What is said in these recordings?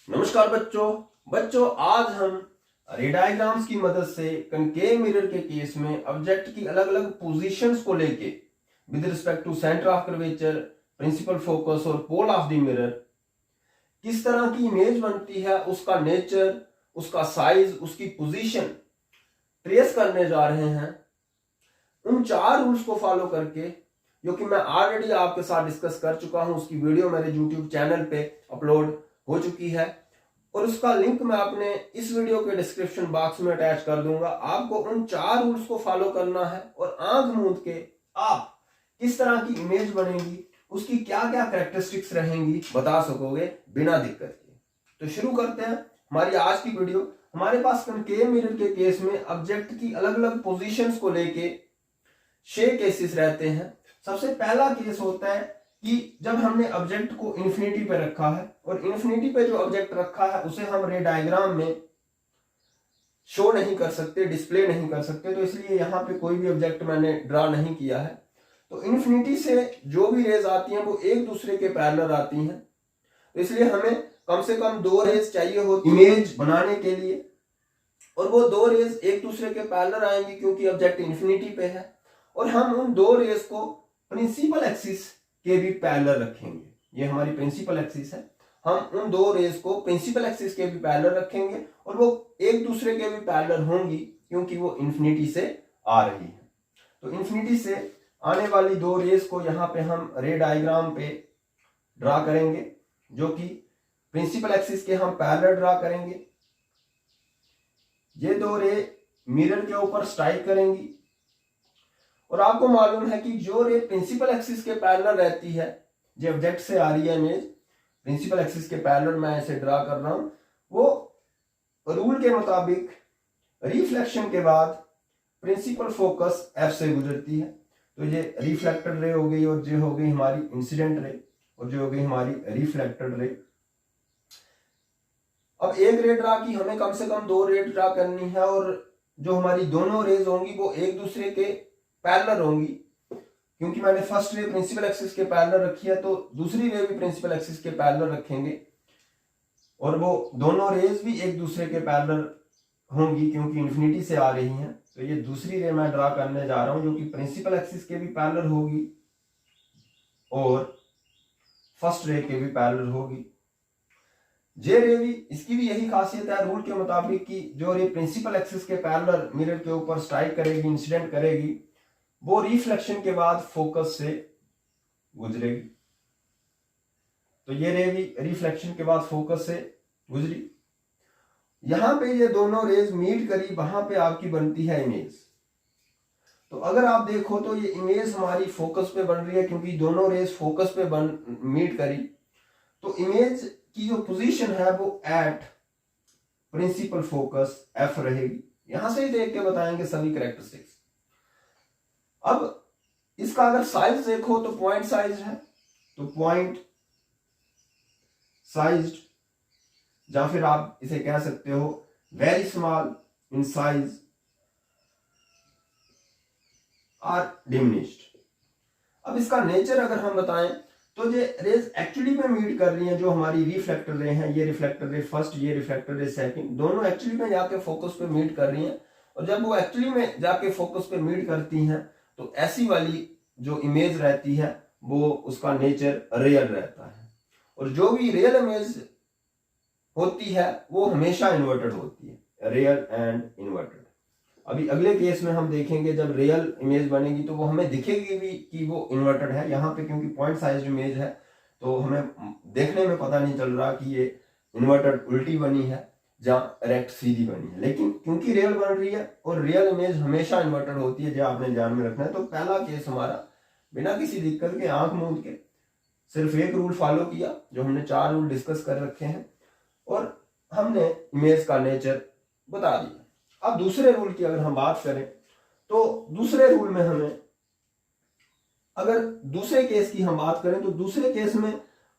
नमस्कार बच्चों आज हम रे डायग्राम्स की मदद से कनकेव मिरर के केस में ऑब्जेक्ट की अलग अलग पोजीशंस को लेके with respect to centre of curvature, principal focus और पोल ऑफ द मिरर किस तरह की इमेज बनती है, उसका नेचर, उसका साइज, उसकी पोजीशन ट्रेस करने जा रहे हैं। उन 4 रूल्स को फॉलो करके, जो कि मैं ऑलरेडी आपके साथ डिस्कस कर चुका हूं, उसकी वीडियो मेरे यूट्यूब चैनल पे अपलोड हो चुकी है और उसका लिंक मैं अपने इस वीडियो के डिस्क्रिप्शन बॉक्स में अटैच कर दूंगा। आपको उन 4 रूल्स को फॉलो करना है और आंख मूंद के आप किस तरह की इमेज बनेगी, उसकी क्या क्या कैरेक्टरिस्टिक्स रहेंगी, बता सकोगे बिना दिक्कत के। तो शुरू करते हैं हमारी आज की वीडियो। हमारे पास कनकेव मिरर के केस में ऑब्जेक्ट की अलग अलग पोजीशंस को लेके 6 केसेस रहते हैं। सबसे पहला केस होता है कि जब हमने ऑब्जेक्ट को इन्फिनिटी पे रखा है और इन्फिनिटी पे जो ऑब्जेक्ट रखा है उसे हम रे डायग्राम में शो नहीं कर सकते, डिस्प्ले नहीं कर सकते, तो इसलिए यहाँ पे कोई भी ऑब्जेक्ट मैंने ड्रा नहीं किया है। तो इन्फिनिटी से जो भी रेज आती हैं वो एक दूसरे के पैरेलल आती हैं, तो इसलिए हमें कम से कम 2 रेज चाहिए होती इमेज बनाने के लिए, और वो 2 रेज एक दूसरे के पैरेलल आएंगी क्योंकि ऑब्जेक्ट इन्फिनिटी पे है। और हम उन 2 रेज को प्रिंसिपल एक्सिस के भी पैरेलल रखेंगे। ये हमारी प्रिंसिपल एक्सिस है, हम उन 2 रेज को प्रिंसिपल एक्सिस के भी पैरेलल रखेंगे और वो एक दूसरे के भी पैरेलल होंगी क्योंकि वो इन्फिनिटी से आ रही है। तो इन्फिनिटी से आने वाली 2 रेज को यहाँ पे हम रे डायग्राम पे ड्रा करेंगे, जो कि प्रिंसिपल एक्सिस के हम पैरेलल ड्रा करेंगे। ये 2 रे मिरर के ऊपर स्ट्राइक करेंगी और आपको मालूम है कि जो रे प्रिंसिपल एक्सिस के पैरेलल रहती है, जो ऑब्जेक्ट से आ रही है इमेज प्रिंसिपल एक्सिस के पैरेलल मैं ऐसे ड्रा कर रहा हूं, वो रूल के मुताबिक रिफ्लेक्शन के बाद प्रिंसिपल फोकस एफ से गुजरती है। तो ये रिफ्लेक्टेड रे हो गई और जो हो गई हमारी इंसिडेंट रे और जो हो गई हमारी रिफ्लेक्टेड रे। अब एक रे ड्रा की, हमें कम से कम 2 रे ड्रा करनी है और जो हमारी दोनों रेज होंगी वो एक दूसरे के पैरेलल होंगी। क्योंकि मैंने फर्स्ट रे प्रिंसिपल एक्सिस के पैरेलल रखी है तो दूसरी रे भी प्रिंसिपल एक्सिस के पैरेलल रखेंगे और वो दोनों रेज भी एक दूसरे के पैरेलल होंगी क्योंकि इन्फिनिटी से आ रही हैं। तो ये दूसरी रे मैं ड्रा करने जा रहा हूं जो कि प्रिंसिपल एक्सिस के भी पैरेलल होगी और फर्स्ट रे के भी पैरेलल होगी। जे रे भी, इसकी भी यही खासियत है रूल के मुताबिक कि जो रे प्रिंसिपल एक्सिस के पैरेलल मिरर के ऊपर स्ट्राइक करेगी, इंसिडेंट करेगी, वो रिफ्लेक्शन के बाद फोकस से गुजरेगी। तो ये रे भी रिफ्लेक्शन के बाद फोकस से गुजरी, यहां पे ये दोनों रेज मीट करी, वहां पे आपकी बनती है इमेज। तो अगर आप देखो तो ये इमेज हमारी फोकस पे बन रही है क्योंकि दोनों रेज फोकस पे मीट करी। तो इमेज की जो पोजीशन है वो एट प्रिंसिपल फोकस एफ रहेगी। यहां से ही देख के बताएंगे सभी कैरेक्टरिस्टिक्स। अब इसका अगर साइज देखो तो पॉइंट साइज है, तो पॉइंट साइज्ड, या फिर आप इसे कह सकते हो वेरी स्मॉल इन साइज और डिमिनिश्ड। अब इसका नेचर अगर हम बताएं तो ये रेज एक्चुअली में मीट कर रही हैं, जो हमारी रिफ्लेक्टर रे हैं, ये रिफ्लेक्टर रे फर्स्ट, ये रिफ्लेक्टर रे सेकंड, दोनों एक्चुअली में जाके फोकस पे मीट कर रही हैं। और जब वो एक्चुअली में जाके फोकस पे मीट करती हैं तो ऐसी वाली जो इमेज रहती है वो उसका नेचर रियल रहता है। और जो भी रियल इमेज होती है वो हमेशा इन्वर्टेड होती है, रियल एंड इन्वर्टेड। अभी अगले केस में हम देखेंगे जब रियल इमेज बनेगी तो वो हमें दिखेगी भी कि वो इन्वर्टेड है। यहाँ पे क्योंकि पॉइंट साइज इमेज है तो हमें देखने में पता नहीं चल रहा कि ये इन्वर्टेड उल्टी बनी है या रेक्ट सीधी बनी है, लेकिन क्योंकि रियल बन रही है और रियल इमेज हमेशा इन्वर्टेड होती है, जो आपने ध्यान में रखना है। तो पहला केस हमारा बिना किसी दिक्कत के आंख मूंद के सिर्फ एक रूल फॉलो किया, जो हमने 4 रूल डिस्कस कर रखे हैं और हमने इमेज का नेचर बता दिया। अब दूसरे रूल की अगर हम बात करें तो दूसरे रूल में हमें, अगर दूसरे केस की हम बात करें तो दूसरे केस में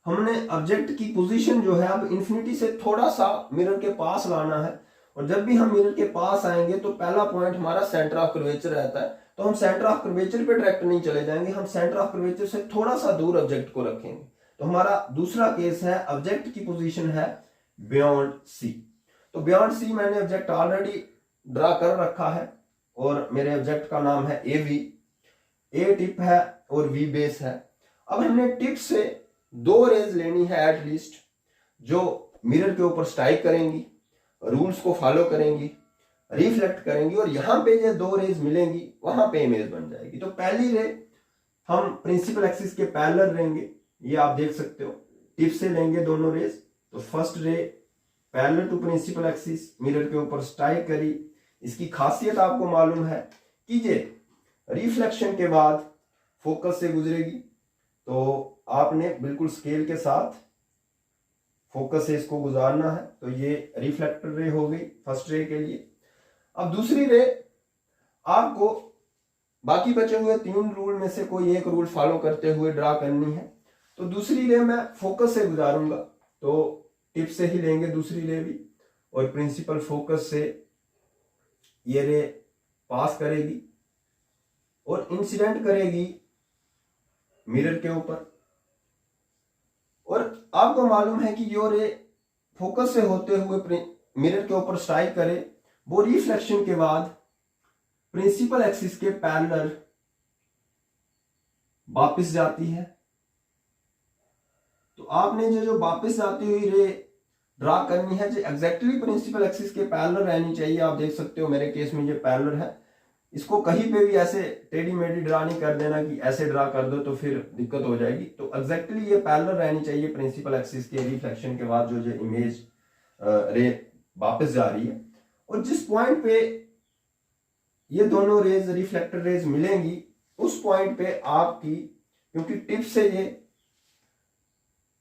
हमने ऑब्जेक्ट की पोजीशन जो है अब इन्फिनिटी से थोड़ा सा मिरर के पास लाना है। और जब भी हम मिरर के पास आएंगे तो पहला पॉइंट हमारा सेंटर ऑफ कर्वेचर रहता है, तो हम सेंटर ऑफ कर्वेचर पे डायरेक्ट नहीं चले जाएंगे, हम सेंटर ऑफ कर्वेचर से थोड़ा सा दूर ऑब्जेक्ट को रखेंगे। तो हमारा दूसरा केस है, ऑब्जेक्ट की पोजीशन है बियॉन्ड सी। तो बियॉन्ड सी मैंने ऑब्जेक्ट ऑलरेडी ड्रा कर रखा है और मेरे ऑब्जेक्ट का नाम है ए वी। ए टिप है और वी बेस है। अब हमने टिप से 2 रेज लेनी है एटलीस्ट, जो मिरर के ऊपर स्ट्राइक करेंगी, रूल्स को फॉलो करेंगी, रिफ्लेक्ट करेंगी, और यहां पे जो 2 रेज मिलेंगी वहां पे इमेज बन जाएगी। तो पहली रे हम प्रिंसिपल एक्सिस के पैरेलल लेंगे, ये आप देख सकते हो, टिप से लेंगे दोनों रेज। तो first ray parallel to principal axis mirror के ऊपर स्ट्राइक करी। इसकी खासियत आपको मालूम है कि ये रिफ्लेक्शन के बाद फोकस से गुजरेगी, तो आपने बिल्कुल स्केल के साथ फोकस से इसको गुजारना है। तो ये रिफ्लेक्टर रे हो गई फर्स्ट रे के लिए। अब दूसरी रे आपको बाकी बचे हुए 3 रूल में से कोई एक रूल फॉलो करते हुए ड्रा करनी है। तो दूसरी रे मैं फोकस से गुजारूंगा, तो टिप से ही लेंगे दूसरी रे भी, और प्रिंसिपल फोकस से ये रे पास करेगी और इंसिडेंट करेगी मिरर के ऊपर। और आपको मालूम है कि यो रे फोकस से होते हुए मिरर के ऊपर स्ट्राइक करे, वो रिफ्लेक्शन के बाद प्रिंसिपल एक्सिस के पैरेलल वापस जाती है। तो आपने जो वापस जाती हुई रे ड्रा करनी है, जो एग्जैक्टली प्रिंसिपल एक्सिस के पैरेलल रहनी चाहिए। आप देख सकते हो मेरे केस में ये पैरेलल है, इसको कहीं पे भी ऐसे टेढ़ी मेढ़ी ड्रा नहीं कर देना कि ऐसे ड्रा कर दो तो फिर दिक्कत हो जाएगी। तो एग्जैक्टली ये पैरेलल रहनी चाहिए प्रिंसिपल एक्सिस के रिफ्लेक्शन के बाद जो इमेज रे वापस जा रही है। और जिस पॉइंट पे ये दोनों रेज रिफ्लेक्टर रेज मिलेंगी, उस पॉइंट पे आपकी, क्योंकि टिप से ये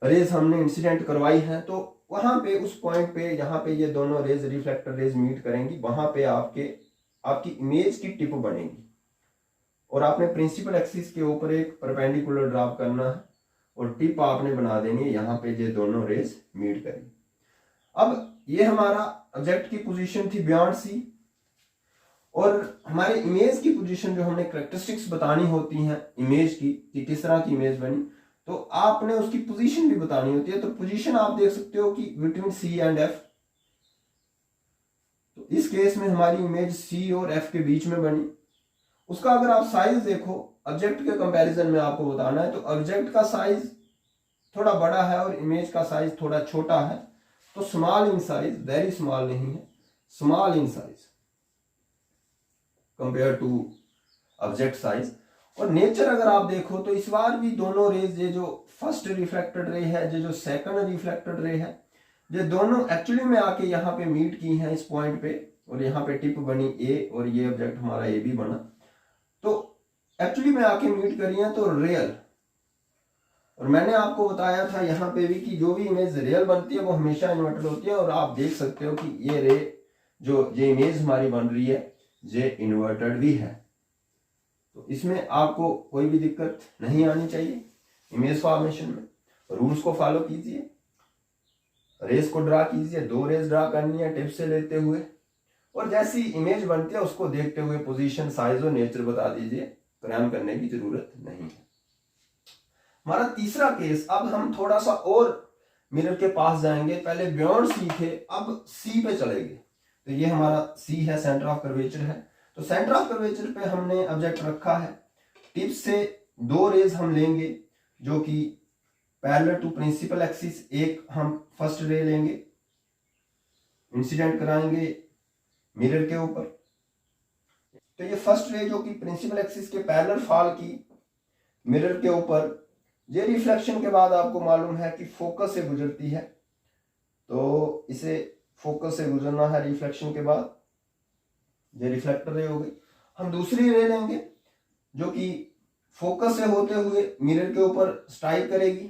रेज हमने इंसिडेंट करवाई है, तो वहां पे उस पॉइंट पे यहाँ पे ये दोनों रेज रिफ्लेक्टर रेज मीट करेंगी, वहां पे आपकी इमेज की टिप बनेगी। और आपने प्रिंसिपल एक्सिस के ऊपर एक परपेंडिकुलर ड्रॉप करना है और टिप आपने बना देनी है यहाँ पे ये दोनों रेज मीट करेंगी। अब ये हमारा ऑब्जेक्ट की पोजीशन थी बियॉन्ड सी, और हमारे इमेज की पोजीशन जो हमने कैरेक्टरिस्टिक्स बतानी होती हैं इमेज की कि किस तरह की इमेज बनी, तो आपने उसकी पोजीशन भी बतानी होती है। तो पोजीशन आप देख सकते हो कि बिटवीन सी एंड एफ। तो इस केस में हमारी इमेज सी और एफ के बीच में बनी। उसका अगर आप साइज देखो, ऑब्जेक्ट के कंपैरिजन में आपको बताना है, तो ऑब्जेक्ट का साइज थोड़ा बड़ा है और इमेज का साइज थोड़ा छोटा है। तो small in size, very small नहीं है, small in size compare to object size. और नेचर अगर आप देखो तो इस बार भी दोनों रेज, ये जो फर्स्ट रिफ्लेक्टेड रे है, ये जो सेकंड रिफ्लेक्टेड रे है, ये दोनों एक्चुअली में आके यहाँ पे मीट की हैं इस पॉइंट पे, और यहाँ पे टिप बनी ए और ये ऑब्जेक्ट हमारा ए भी बना। तो एक्चुअली में आके मीट करी है तो रियल। और मैंने आपको बताया था यहाँ पे भी कि जो भी इमेज रियल बनती है वो हमेशा इन्वर्टेड होती है। और आप देख सकते हो कि ये रे जो ये इमेज हमारी बन रही है ये इन्वर्टेड भी है। तो इसमें आपको कोई भी दिक्कत नहीं आनी चाहिए इमेज फॉर्मेशन में। रूल्स को फॉलो कीजिए, रेस को ड्रा कीजिए, 2 रेस ड्रा करनी है टिप से लेते हुए, और जैसी इमेज बनती है उसको देखते हुए पोजीशन, साइज और नेचर बता दीजिए, क्रैम करने की जरूरत नहीं है। हमारा तीसरा केस, अब हम थोड़ा सा और मिरर के पास जाएंगे। पहले बियॉन्ड सी थे, अब सी पे चलेंगे। तो ये हमारा सी है, सेंटर ऑफ कर्वेचर है। तो सेंटर ऑफ कर्वेचर पे हमने ऑब्जेक्ट रखा है, टिप से 2 रेज हम लेंगे जो कि पैरेलल टू प्रिंसिपल एक्सिस। एक हम फर्स्ट रे लेंगे, इंसिडेंट कराएंगे मिरर के ऊपर। तो ये फर्स्ट रे जो कि प्रिंसिपल एक्सिस के पैरेलल फॉल की मिरर के ऊपर, ये रिफ्लेक्शन के बाद आपको मालूम है कि फोकस से गुजरती है, तो इसे फोकस से गुजरना है रिफ्लेक्शन के बाद। ये रिफ्लेक्टर रे हो गई। हम दूसरी रे लेंगे जो कि फोकस से होते हुए मिरर के ऊपर स्ट्राइक करेगी,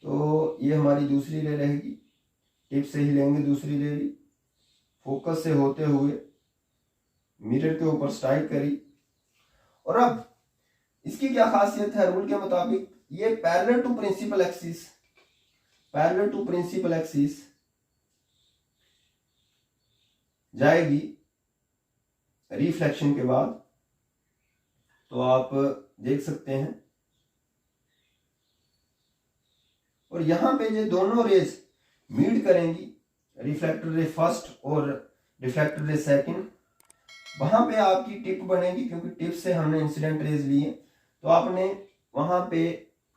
तो ये हमारी दूसरी रे रहेगी। टिप से ही लेंगे दूसरी रे भी, फोकस से होते हुए मिरर के ऊपर स्ट्राइक करी। और अब इसकी क्या खासियत है, रूल के मुताबिक ये parallel to principal axis, parallel to principal axis जाएगी रिफ्लेक्शन के बाद। तो आप देख सकते हैं, और यहां पे ये दोनों रेज मीट करेंगी, रिफ्लेक्टर रे फर्स्ट और रिफ्लेक्टर रे सेकंड, वहां पे आपकी टिप बनेगी, क्योंकि टिप से हमने इंसिडेंट रेज लिए, तो आपने वहां पे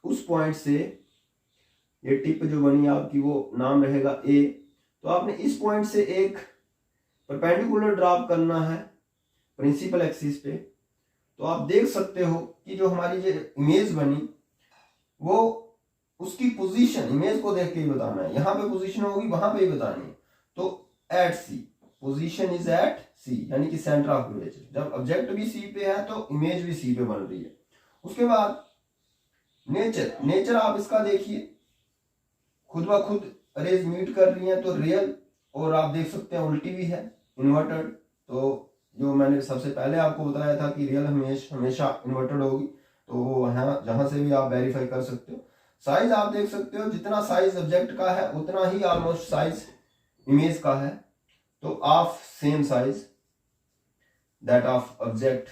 उस पॉइंट से, ये टिप जो बनी आपकी वो नाम रहेगा ए, तो आपने इस पॉइंट से एक परपेंडिकुलर ड्रॉप करना है प्रिंसिपल एक्सिस पे। तो आप देख सकते हो कि जो हमारी जो इमेज बनी वो उसकी पोजीशन इमेज को देख के ही बताना है, यहाँ पे पोजीशन होगी वहां पे ही बतानी है। तो at C, position is at C, यानी कि सेंटर ऑफ कर्वेचर। जब ऑब्जेक्ट भी सी पे है तो इमेज भी सी पे बन रही है। उसके बाद नेचर, नेचर आप इसका देखिए, खुद ब खुद रेज मीट कर रही है, तो रियल, और आप देख सकते हैं उल्टी भी है, इन्वर्टेड। तो जो मैंने सबसे पहले आपको बताया था कि रियल हमेशा इन्वर्टेड होगी, तो वो यहाँ जहां से भी आप वेरीफाई कर सकते हो। साइज आप देख सकते हो, जितना साइज ऑब्जेक्ट का है उतना ही ऑलमोस्ट साइज इमेज का है, तो of same size that of object.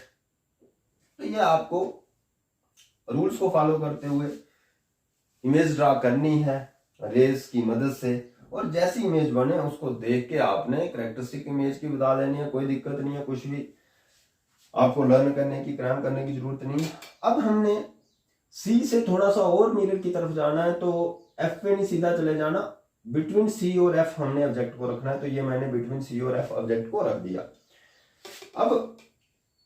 तो ये आपको रूल्स को फॉलो करते हुए इमेज ड्रा करनी है रेज की मदद से, और जैसी इमेज बने उसको देख के आपने कैरेक्टरिस्टिक इमेज की बता देनी है, कोई दिक्कत नहीं है, कुछ भी आपको लर्न करने की, क्रैम करने की जरूरत नहीं है। अब हमने सी से थोड़ा सा और मिरर की तरफ जाना है, तो एफ पे नहीं सीधा चले जाना, बिटवीन सी और एफ हमने ऑब्जेक्ट को रखना है। तो ये मैंने बिटवीन सी और एफ ऑब्जेक्ट को रख दिया। अब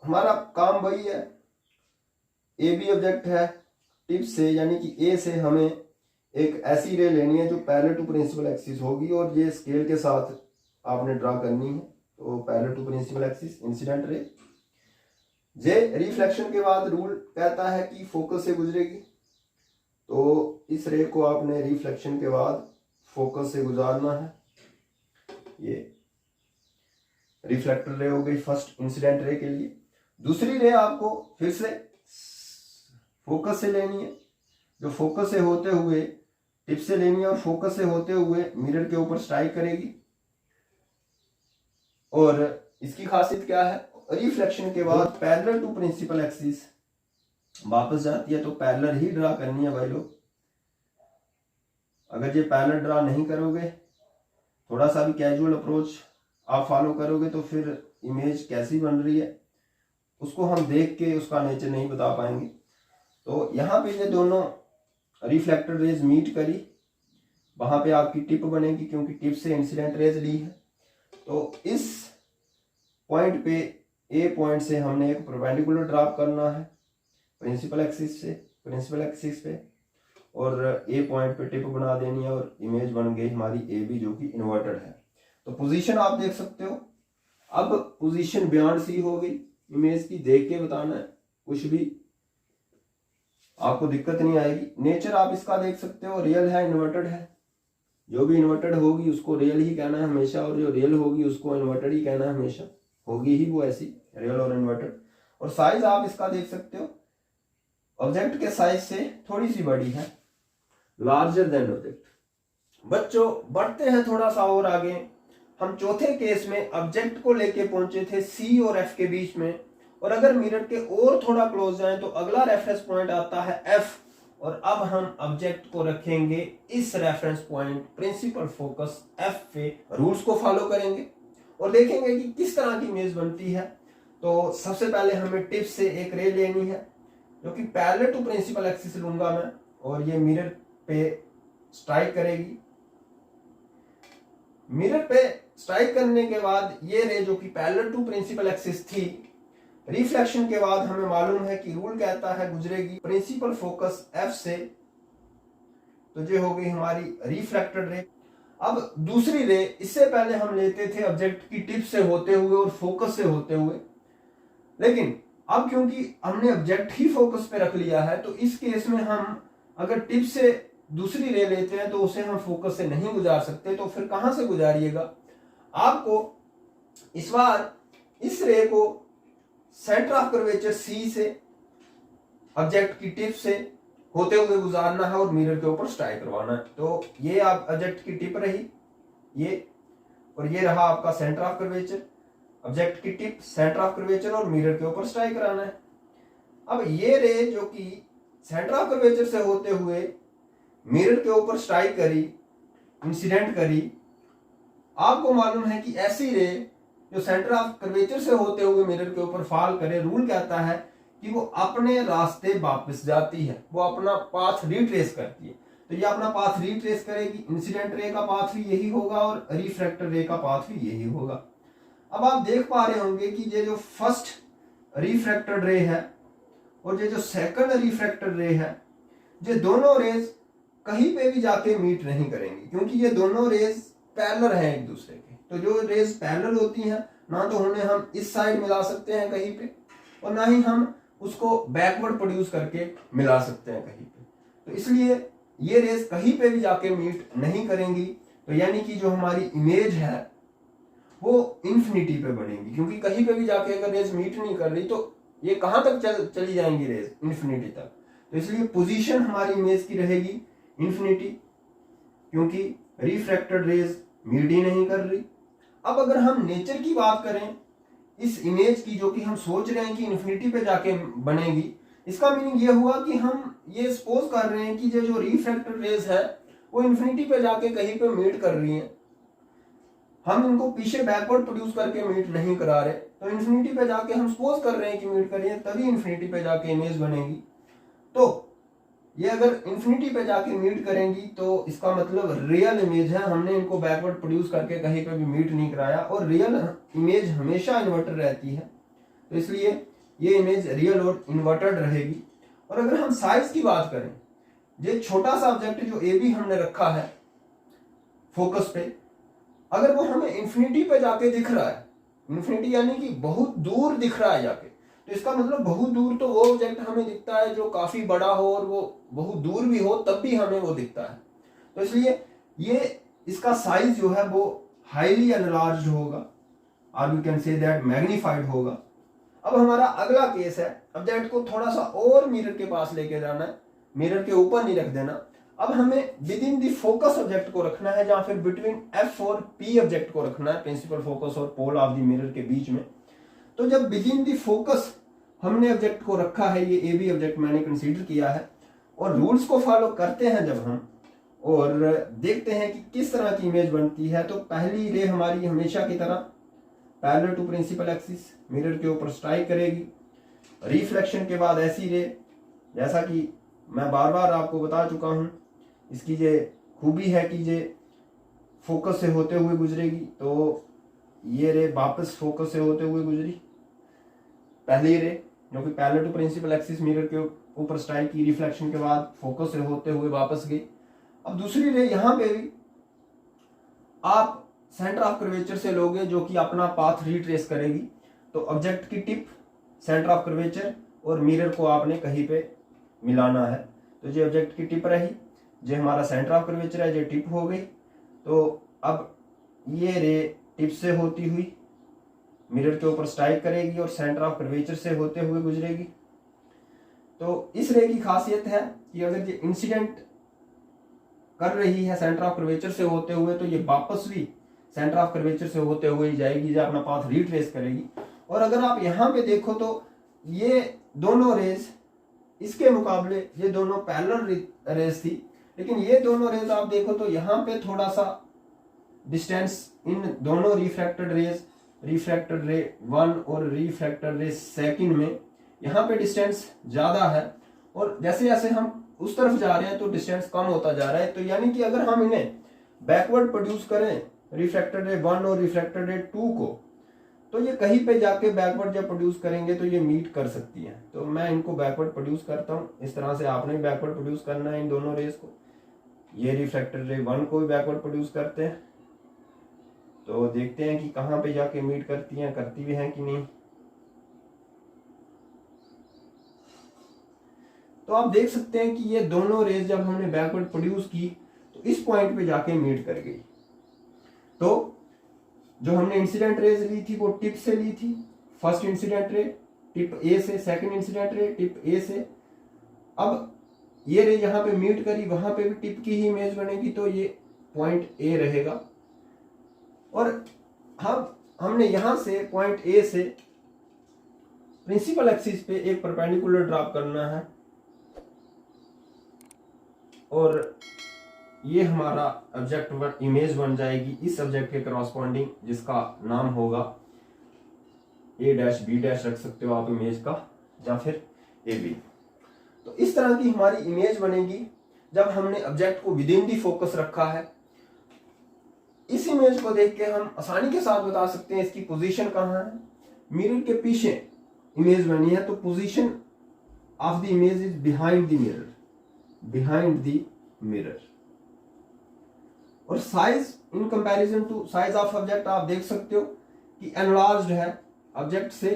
हमारा काम वही है, ए बी ऑब्जेक्ट है, टिप से यानी कि ए से हमें एक ऐसी रे लेनी है जो पैरेलल टू प्रिंसिपल एक्सिस होगी, और ये स्केल के साथ आपने ड्रा करनी है। तो parallel to principal axis incident ray, जे रिफ्लेक्शन के बाद रूल कहता है कि फोकस से गुजरेगी, तो इस रे को आपने रिफ्लेक्शन के बाद फोकस से गुजारना है। ये रिफ्लेक्टर रे हो गई फर्स्ट इंसिडेंट रे के लिए। दूसरी रे आपको फिर से फोकस से लेनी है, जो फोकस से होते हुए टिप से लेनी है, और फोकस से होते हुए मिरर के ऊपर स्ट्राइक करेगी। और इसकी खासियत क्या है, रिफ्लेक्शन के बाद पैरेलल टू प्रिंसिपल एक्सिस वापस जाती है, तो पैरेलल ही ड्रा करनी है भाई लोग। अगर ये पैरेलल ड्रा नहीं करोगे, थोड़ा सा भी कैजुअल अप्रोच आप फॉलो करोगे, तो फिर इमेज कैसी बन रही है उसको हम देख के उसका नेचर नहीं बता पाएंगे। तो यहाँ पे ये दोनों रिफ्लेक्टर रेज मीट करी, वहां पे आपकी टिप बनेगी, क्योंकि टिप से इंसिडेंट रेज ली है। तो इस पॉइंट पे, ए पॉइंट से हमने एक परपेंडिकुलर ड्रॉप करना है प्रिंसिपल एक्सिस पे, और ए पॉइंट पे टिप बना देनी है, और इमेज बन गई हमारी ए बी, जो कि इन्वर्टेड है। तो पोजीशन आप देख सकते हो। अब पोजीशन बियॉन्ड सी हो गई, इमेज की देख के बताना है, कुछ भी आपको दिक्कत नहीं आएगी। नेचर आप इसका देख सकते हो, रियल है, इन्वर्टेड है। जो भी इन्वर्टेड होगी उसको रियल ही कहना है हमेशा, और जो रियल होगी उसको इन्वर्टेड ही कहना है हमेशा, होगी ही वो ऐसी, रियल और इन्वर्टेड। और साइज आप इसका देख सकते हो, ऑब्जेक्ट के साइज से थोड़ी सी बड़ी है, लार्जर देन ऑब्जेक्ट। बच्चों बढ़ते हैं थोड़ा सा और आगे। हम चौथे केस में ऑब्जेक्ट को लेके पहुंचे थे सी और एफ के बीच में, और अगर मिरर के और थोड़ा क्लोज जाएं तो अगला रेफरेंस पॉइंट आता है एफ, और अब हम ऑब्जेक्ट को रखेंगे इस reference point principal focus F पे। रूल्स को फॉलो करेंगे और देखेंगे कि किस तरह की इमेज बनती है। तो सबसे पहले हमें टिप से एक रे लेनी है, जो कि पैरेलल टू प्रिंसिपल एक्सिस लूंगा मैं, और ये मिरर पे स्ट्राइक करेगी। मिरर पे स्ट्राइक करने के बाद ये रे, जो कि पैरेलल टू प्रिंसिपल एक्सिस थी, रिफ्लेक्शन के बाद हमें मालूम है कि रूल कहता है गुजरेगी प्रिंसिपल फोकस एफ से, तो ये हो गई हमारी रिफ्लेक्टेड रे। अब दूसरी रे, इससे पहले हम लेते थे ऑब्जेक्ट की टिप से होते हुए और फोकस से होते हुए, लेकिन अब क्योंकि हमने ऑब्जेक्ट ही फोकस पे रख लिया है, तो इस केस में हम अगर टिप से दूसरी रे लेते हैं तो उसे हम फोकस से नहीं गुजार सकते। तो फिर कहां से गुजारिएगा, आपको इस बार इस रे को सेंटर ऑफ कर्वेचर सी से ऑब्जेक्ट की टिप से होते हुए गुजारना है और मिरर के ऊपर स्ट्राइक करवाना है। तो ये आप ऑब्जेक्ट की टिप रही ये, और ये रहा आपका सेंटर ऑफ कर्वेचर। ऑब्जेक्ट की टिप, सेंटर ऑफ कर्वेचर और मिरर के ऊपर स्ट्राइक कराना है। अब ये रे जो कि सेंटर ऑफ कर्वेचर से होते हुए मिरर के ऊपर स्ट्राइक करी, इंसिडेंट करी, आपको मालूम है कि ऐसी रे जो सेंटर ऑफ कर्वेचर से होते हुए मिरर के ऊपर फॉल करे, रूल कहता है कि वो अपने रास्ते वापस जाती है, वो अपना पाथ रिट्रेस करती है। तो ये अपना पाथ रिट्रेस करेगी, इंसिडेंट रे का पाथ भी यही होगा और रिफ्रैक्टर रे का पाथ भी यही होगा। अब आप देख पा रहे होंगे कि ये जो फर्स्ट रिफ्रैक्टेड रे है और ये जो सेकंड रिफ्रैक्टेड रे है, ये दोनों रेज कहीं पे भी जाके मीट नहीं करेंगी, क्योंकि ये दोनों रेज पैरेलल हैं एक दूसरे के। तो जो रेज पैरेलल होती हैं, ना तो उन्हें हम इस साइड मिला सकते हैं कहीं पे, और ना ही हम उसको बैकवर्ड प्रोड्यूस करके मिला सकते हैं कहीं पे। तो इसलिए ये रेज कहीं पे भी जाके मीट नहीं करेंगी। तो यानी कि जो हमारी इमेज है वो इंफिनिटी पे बनेगी, क्योंकि कहीं पे भी जाके अगर रेज मीट नहीं कर रही तो ये कहां तक चली जाएंगी रेज, इंफिनिटी तक। तो इसलिए पोजीशन हमारी इमेज की रहेगी इंफिनिटी, क्योंकि रिफ्रैक्टेड रेज मीट ही नहीं कर रही। अब अगर हम नेचर की बात करें इस इमेज की, जो कि हम सोच रहे हैं कि इंफिनिटी पे जाके बनेगी, इसका मीनिंग ये हुआ कि हम ये सपोज कर रहे हैं कि ये जो रिफ्रैक्टेड रेज है वो इंफिनिटी पे जाके कहीं पे मीट कर रही हैं, हम इनको पीछे बैकवर्ड प्रोड्यूस करके मीट नहीं करा रहे। तो इंफिनिटी पे जाके हम सपोज कर रहे हैं कि मीट कर रही है, तभी इंफिनिटी पे जाके इमेज बनेगी। तो ये अगर इंफिनिटी पे जाके मीट करेंगी तो इसका मतलब रियल इमेज है, हमने इनको बैकवर्ड प्रोड्यूस करके कहीं पे भी मीट नहीं कराया, और रियल इमेज हमेशा इन्वर्टर रहती है। तो इसलिए ये इमेज रियल और इन्वर्टेड रहेगी। और अगर हम साइज की बात करें, ये छोटा सा ऑब्जेक्ट जो ए बी हमने रखा है फोकस पे, अगर वो हमें इंफिनिटी पे जाके दिख रहा है, इंफिनिटी यानी कि बहुत दूर दिख रहा है जाके, तो इसका मतलब बहुत दूर तो वो ऑब्जेक्ट हमें दिखता है जो काफी बड़ा हो और वो बहुत दूर भी हो तब भी हमें वो दिखता है। तो इसलिए ये इसका साइज जो है वो हाईली एनलार्ज्ड होगा, और you can say that magnified होगा। अब हमारा अगला केस है, ऑब्जेक्ट को थोड़ा सा और मिरर के पास लेके जाना है, मिरर के ऊपर नहीं रख देना। अब हमें with in the focus object को रखना है, या फिर बिटवीन एफ और पी ऑब्जेक्ट को रखना है, प्रिंसिपल फोकस और पोल ऑफ द मिरर के बीच में। तो जब विद इन दी फोकस हमने ऑब्जेक्ट को रखा है, ये ए बी ऑब्जेक्ट मैंने कंसीडर किया है, और रूल्स को फॉलो करते हैं जब हम, और देखते हैं कि किस तरह की इमेज बनती है। तो पहली रे हमारी हमेशा की तरह parallel to principal axis mirror के ऊपर स्ट्राइक करेगी। रिफ्लेक्शन के बाद ऐसी रे, जैसा कि मैं बार बार आपको बता चुका हूं, इसकी ये खूबी है कि ये फोकस से होते हुए गुजरेगी। तो ये रे वापस फोकस से होते हुए गुजरी, पहली रे जो कि parallel to principal axis mirror के ऊपर स्ट्राइक की, रिफ्लेक्शन के बाद फोकस से होते हुए वापस गई। अब दूसरी रे यहां पे भी आप सेंटर ऑफ कर्वेचर से लोगे, जो कि अपना पाथ रिट्रेस करेगी। तो ऑब्जेक्ट की टिप सेंटर ऑफ कर्वेचर और मिरर को आपने कहीं पे मिलाना है। तो जो ऑब्जेक्ट की टिप रही, जो हमारा सेंटर ऑफ कर्वेचर है, जो टिप हो गई। तो अब ये रे टिप से होती हुई मिरर के ऊपर स्ट्राइक करेगी और सेंटर ऑफ कर्वेचर से होते हुए गुजरेगी। तो इस रे की खासियत है कि अगर ये इंसिडेंट कर रही है सेंटर ऑफ कर्वेचर से होते हुए, तो ये वापस भी सेंटर ऑफ कर्वेचर से होते हुए जाएगी, जो अपना पाथ रिट्रेस करेगी। और अगर आप यहाँ पे देखो तो ये दोनों रेज, इसके मुकाबले ये दोनों पैरेलल रेज थी, लेकिन ये दोनों रेज आप देखो तो यहाँ पे थोड़ा सा डिस्टेंस इन दोनों रिफ्रैक्टेड रेज, रिफ्रैक्टेड रे 1 और रिफ्रैक्टेड रे 2 में यहाँ पे डिस्टेंस ज्यादा है, और जैसे जैसे हम उस तरफ जा रहे हैं तो डिस्टेंस कम होता जा रहा है। तो यानी कि अगर हम इन्हें बैकवर्ड प्रोड्यूस करें, रिफ्रैक्टेड रे 1 और रिफ्रैक्टेड रे 2 को, तो ये कहीं पे जाके बैकवर्ड जब प्रोड्यूस करेंगे तो ये मीट कर सकती हैं। तो मैं इनको बैकवर्ड प्रोड्यूस करता हूँ, इस तरह से आपने भी बैकवर्ड प्रोड्यूस करना है इन दोनों रेस को। ये रिफ्रैक्टेड रे 1 को भी बैकवर्ड प्रोड्यूस करते हैं, तो देखते हैं कि कहाँ पे जाके मीट करती हैं, करती भी हैं कि नहीं। तो आप देख सकते हैं कि ये दोनों रेस जब हमने बैकवर्ड प्रोड्यूस की तो इस पॉइंट पे जाके मीट कर गई। तो जो हमने इंसिडेंट रेज ली थी वो टिप से ली थी, फर्स्ट इंसिडेंट रे टिप ए से, सेकंड इंसिडेंट रे टिप ए से। अब ये रे यहाँ पे मीट करी, वहां पे भी टिप की ही इमेज बनेगी, तो ये पॉइंट ए रहेगा। और हमने यहां से पॉइंट ए से प्रिंसिपल एक्सिस पे एक परपेंडिकुलर ड्रॉप करना है, और ये हमारा ऑब्जेक्ट इमेज बन जाएगी इस ऑब्जेक्ट के करॉस्पॉन्डिंग, जिसका नाम होगा A-B- रख सकते हो आप इमेज का, या फिर AB। तो इस तरह की हमारी इमेज बनेगी जब हमने ऑब्जेक्ट को विद इन दी फोकस रखा है। इस इमेज को देख के हम आसानी के साथ बता सकते हैं इसकी पोजीशन कहाँ है। मिरर के पीछे इमेज बनी है तो position of the image is behind the mirror, behind the mirror. और size in comparison to size of object आप देख सकते हो कि एनलार्ज्ड है, ऑब्जेक्ट से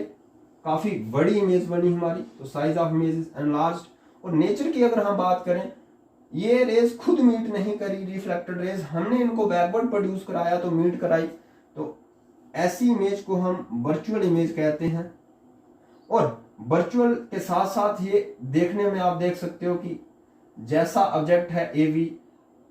काफी बड़ी इमेज बनी हमारी, तो size of image is enlarged. और नेचर की अगर हम बात करें, ये रेज खुद मीट नहीं करी, रिफ्लेक्टेड रेज, हमने इनको बैकवर्ड प्रोड्यूस कराया तो मीट कराई। तो ऐसी इमेज को हम वर्चुअल इमेज कहते हैं। और वर्चुअल के साथ साथ ये देखने में आप देख सकते हो कि जैसा ऑब्जेक्ट है AB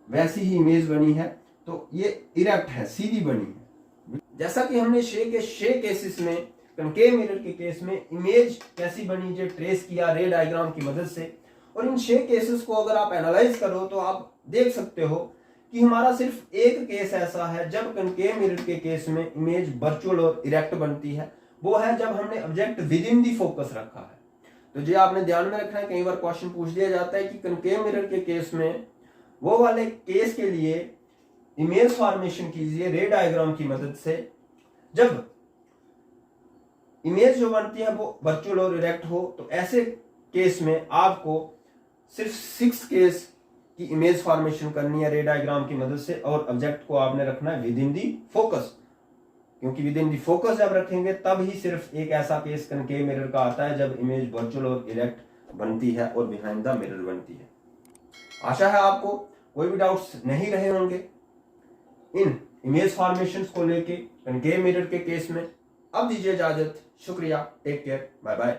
वैसी ही इमेज बनी है, तो ये इरेक्ट है, सीधी बनी है। जैसा कि हमने शे केसेस में, कनकेव मिरर के केस में इमेज कैसी बनी जो ट्रेस किया रे डायग्राम की मदद से। और इन शे केसेस को अगर आप एनालाइज करो तो आप देख सकते हो कि हमारा सिर्फ एक केस ऐसा है जब कनकेव मिरर के केस में इमेज वर्चुअल और इरेक्ट बनती है, वो है जब हमने object with in the focus रखा है। तो ये आपने ध्यान में रखना है, कई बार क्वेश्चन पूछ दिया जाता है कि कनकेव मिरर के केस में वो वाले केस के लिए इमेज फॉर्मेशन कीजिए रे डायग्राम की मदद से जब इमेज जो बनती है वो वर्चुअल और इरेक्ट हो। तो ऐसे केस में आपको सिर्फ 6 केस की इमेज फॉर्मेशन करनी है रे डायग्राम की मदद से, और ऑब्जेक्ट को आपने रखना है विद इन दी फोकस, क्योंकि विद इन दी फोकस जब रखेंगे तब ही सिर्फ एक ऐसा केस कनकेव मिरर का आता है जब इमेज वर्चुअल और इरेक्ट बनती है और बिहाइंड द मिरर बनती है। आशा है आपको कोई भी डाउट्स नहीं रहे होंगे इन इमेज फॉर्मेशंस को लेके कनकेव मिरर के केस में। अब दीजिए इजाजत, शुक्रिया, टेक केयर, बाय बाय।